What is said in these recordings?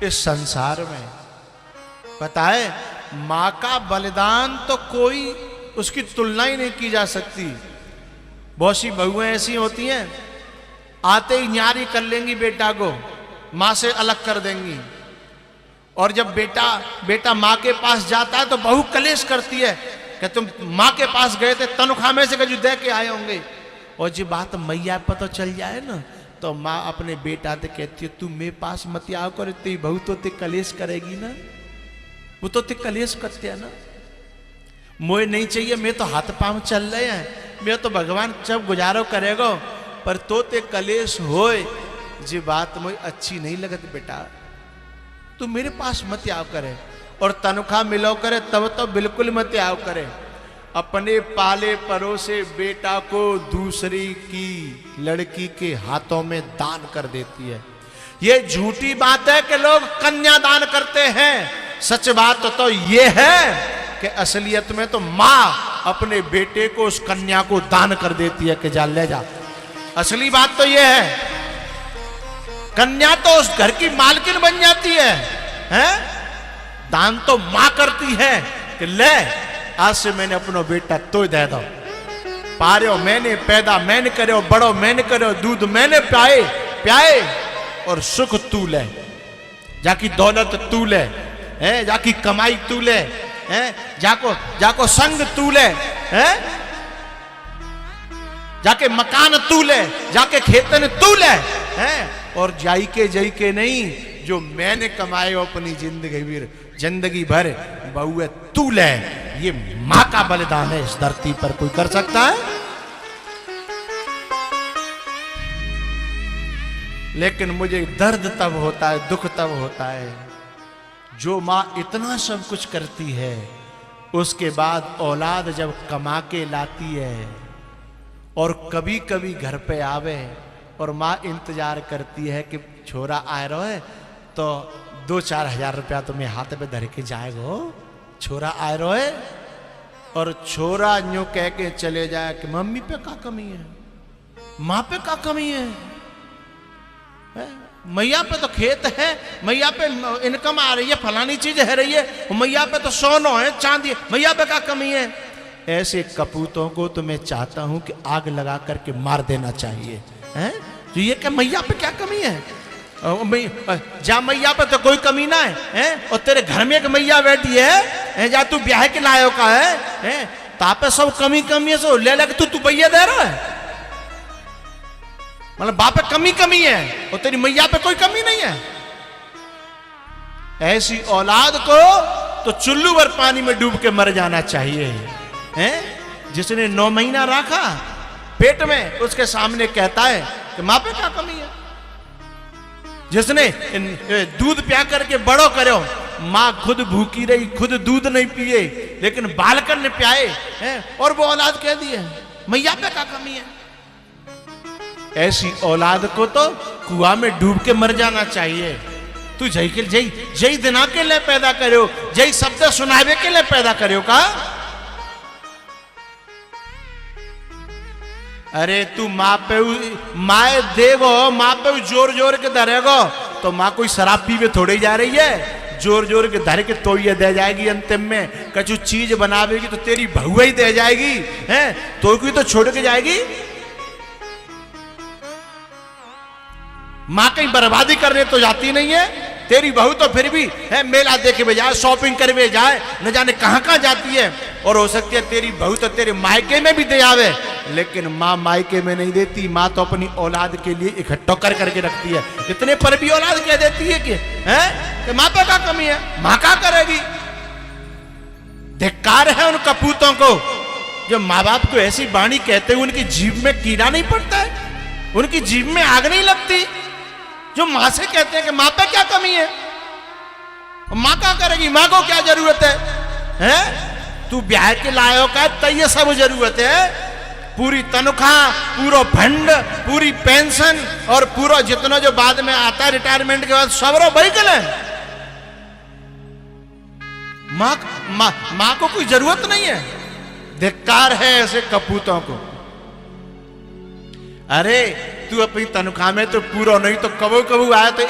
इस संसार में। पता है, मां का बलिदान तो कोई उसकी तुलना ही नहीं की जा सकती। बहुत सी बहुएं ऐसी होती हैं, आते ही न्यारी कर लेंगी बेटा को, मां से अलग कर देंगी। और जब बेटा मां के पास जाता है तो बहू कलेश करती है कि तुम मां के पास गए थे, तनख्वाह में से कजू दे के आए होंगे। और जी बात मैया पता चल जाए ना, तो माँ अपने बेटा से कहती है, तू मेरे पास मत आओ कर, तेरी बहू तो ते कलेश करेगी ना, वो तो ते कलेश करते है ना। मोए नहीं चाहिए, मैं तो हाथ पांव चल रहे हैं, मैं तो भगवान जब गुजारो करेगा, पर तो ते कलेश होए जी बात मुझे अच्छी नहीं लगत बेटा, तू मेरे पास मत आओ करे। और तनख्वाह मिलो करे तब तो बिल्कुल मत आओ करे। अपने पाले परोसे बेटा को दूसरी की लड़की के हाथों में दान कर देती है। ये झूठी बात है कि लोग कन्यादान करते हैं। सच बात तो ये है कि असलियत में तो मां अपने बेटे को, उस कन्या को दान कर देती है कि जा ले जा। असली बात तो ये है, कन्या तो उस घर की मालकिन बन जाती है, हैं? दान तो मां करती है कि ले आज से मैंने अपना बेटा तो दे दो, पारो मैंने पैदा मैंने करो, बड़ो मैंने करो, दूध मैंने प्याए और सुख तू ले, जाकी दौलत तू ले, हैं? जाकी कमाई तू ले, हैं? जाको संग तू ले, हैं? जाके मकान तू ले, जाके खेतन तू ले, हैं? और जाई के नहीं, जो मैंने कमाए अपनी जिंदगी भर बहुए तू ले। ये मां का बलिदान है, इस धरती पर कोई कर सकता है? लेकिन मुझे दर्द तब होता है, दुख तब होता है, जो मां इतना सब कुछ करती है, उसके बाद औलाद जब कमा के लाती है और कभी कभी घर पे आवे और मां इंतजार करती है कि छोरा आ रहा है तो 2-4 हजार रुपया तुम्हें हाथ पे धर के जाएगो, छोरा आ रहा है। और छोरा यूं कह के चले जाए कि मम्मी पे क्या कमी है, मां पे क्या कमी है? मैया पे तो खेत है, मैया पे इनकम आ रही है, फलानी चीज है रही है, मैया पे तो सोना है, चांदी है, मैया पे क्या कमी है? ऐसे कपूतों को तो मैं चाहता हूं कि आग लगा करके मार देना चाहिए, हैं? तो ये क्या मैया पे क्या कमी है? जा मैया पे तो कोई कमी ना है, और तेरे घर में एक मैया बैठी है, जा तू ब्याह के लायो का है, तापे सब कमी है, सो ले लग तू भैया दे रहा है, मतलब बाप पे कमी है और तेरी मैया पे कोई कमी नहीं है। ऐसी औलाद को तो चुल्लू भर पानी में डूब के मर जाना चाहिए, हैं? जिसने 9 महीना रखा पेट में, उसके सामने कहता है कि मां पे क्या कमी है? जिसने दूध पिया करके बड़ो करो, मां खुद भूखी रही, खुद दूध नहीं पिए, लेकिन बालकर ने पियाए, हैं? और वो औलाद कह दी है मैया पे क्या कमी है? ऐसी औलाद को तो कुआं में डूब के मर जाना चाहिए। तू जय दिना के लिए पैदा करो, जय शब्द सुनावे के लिए पैदा करो का? अरे तू माँ देगो, माँ पे जोर के धरेगो, तो माँ कोई शराब पीवे थोड़ी जा रही है, जोर के धर के तो ये दे जाएगी। अंतिम में कछु चीज बनावेगी तो तेरी बहू ही दे जाएगी, हैं? तो कोई तो छोड़ के जाएगी। माँ कहीं बर्बादी करने तो जाती नहीं है, तेरी बहू तो फिर भी है मेला देखे में जाए, शॉपिंग करे जाए, न जाने कहां जाती है। और हो सकती है तेरी बहू तो तेरे मायके में भी दे आवे, लेकिन माँ मायके में नहीं देती। माँ तो अपनी औलाद के लिए इकट्ठा करके रखती है। इतने पर भी औलाद कह देती है कि माँ पे क्या कमी है, माँ क्या करेगी? धिक्कार है उन कपूतों को जो माँ बाप को ऐसी वाणी कहते हुए उनकी जीभ में कीड़ा नहीं पड़ता है, उनकी जीभ में आग नहीं लगती, जो मां से कहते हैं कि मां पे क्या कमी है, मां क्या करेगी, मां को क्या जरूरत है, हैं? तू ब्याह के लायो का तय ये सब जरूरत है, पूरी तनख्वाह, पूरा फंड, पूरी पेंशन और पूरा जितना जो बाद में आता है रिटायरमेंट के बाद सब व्हीकल है। मां को कोई जरूरत नहीं है। धिक्कार है ऐसे कपूतों को। अरे तू अपनी तनख्वाह में तो पूरा नहीं तो कबू आया तो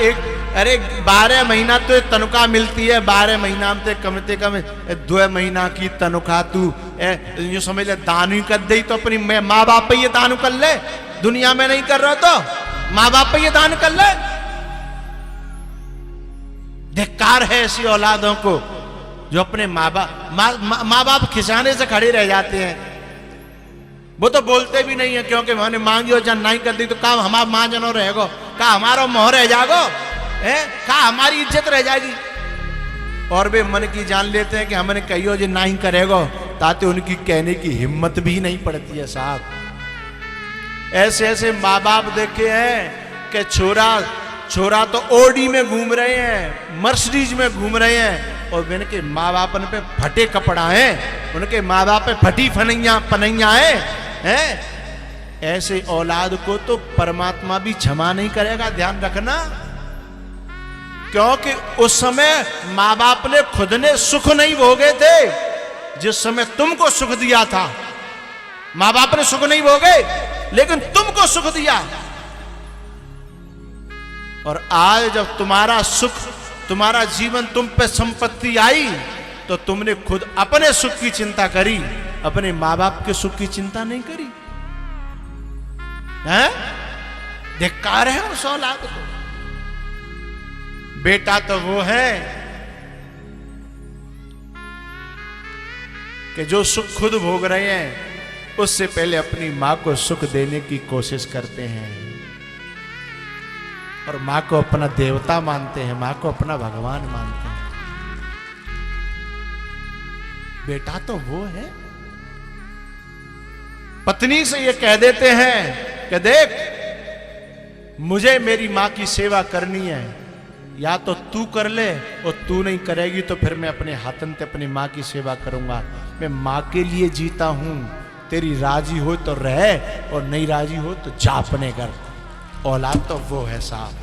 अरे 12 महीना तो तनख्वाह मिलती है, 12 महीना में कम से कम 2 महीना की तनख्वाह तू यूं समझ ले दान ही कर दे तो अपनी माँ बाप पे ये दान कर ले, दुनिया में नहीं कर रहा तो माँ बाप पे ये दान कर ले। धिक्कार है ऐसी औलादों को जो अपने माँ बाप खिसाने से खड़े रह जाते हैं। वो तो बोलते भी नहीं है क्योंकि मैंने मांगी और जन नहीं कर दी तो काम हमारा माँ जनो रहेगो, का हमारा मोह रह जागो है, का हमारी इज्जत रह जाएगी। और वे मन की जान लेते हैं कि हमने कहियो जो नहीं करेगो, ताते उनकी कहने की हिम्मत भी नहीं पड़ती है साहब। ऐसे ऐसे माँ बाप देखे हैं कि छोरा तो ओडी में घूम रहे हैं, मर्सिडीज में घूम रहे हैं, और उनके माँ बाप पे फटे कपड़ा है, उनके माँ बाप पे फटी पनैया है। ऐसे औलाद को तो परमात्मा भी क्षमा नहीं करेगा, ध्यान रखना। क्योंकि उस समय माँ बाप ने खुद ने सुख नहीं भोगे थे जिस समय तुमको सुख दिया था। माँ बाप ने सुख नहीं भोगे लेकिन तुमको सुख दिया। और आज जब तुम्हारा सुख, तुम्हारा जीवन तुम पे संपत्ति आई तो तुमने खुद अपने सुख की चिंता करी, अपने माँ बाप के सुख की चिंता नहीं करी है। धिक्कार है उस औलाद को। बेटा तो वो है कि जो सुख खुद भोग रहे हैं उससे पहले अपनी मां को सुख देने की कोशिश करते हैं और मां को अपना देवता मानते हैं, मां को अपना भगवान मानते हैं। बेटा तो वो है। पत्नी से ये कह देते हैं कि देख मुझे मेरी मां की सेवा करनी है, या तो तू कर ले और तू नहीं करेगी तो फिर मैं अपने हाथन से अपनी मां की सेवा करूंगा। मैं मां के लिए जीता हूं, तेरी राजी हो तो रह और नहीं राजी हो तो जा अपने घर। औलाद तो वो है साहब।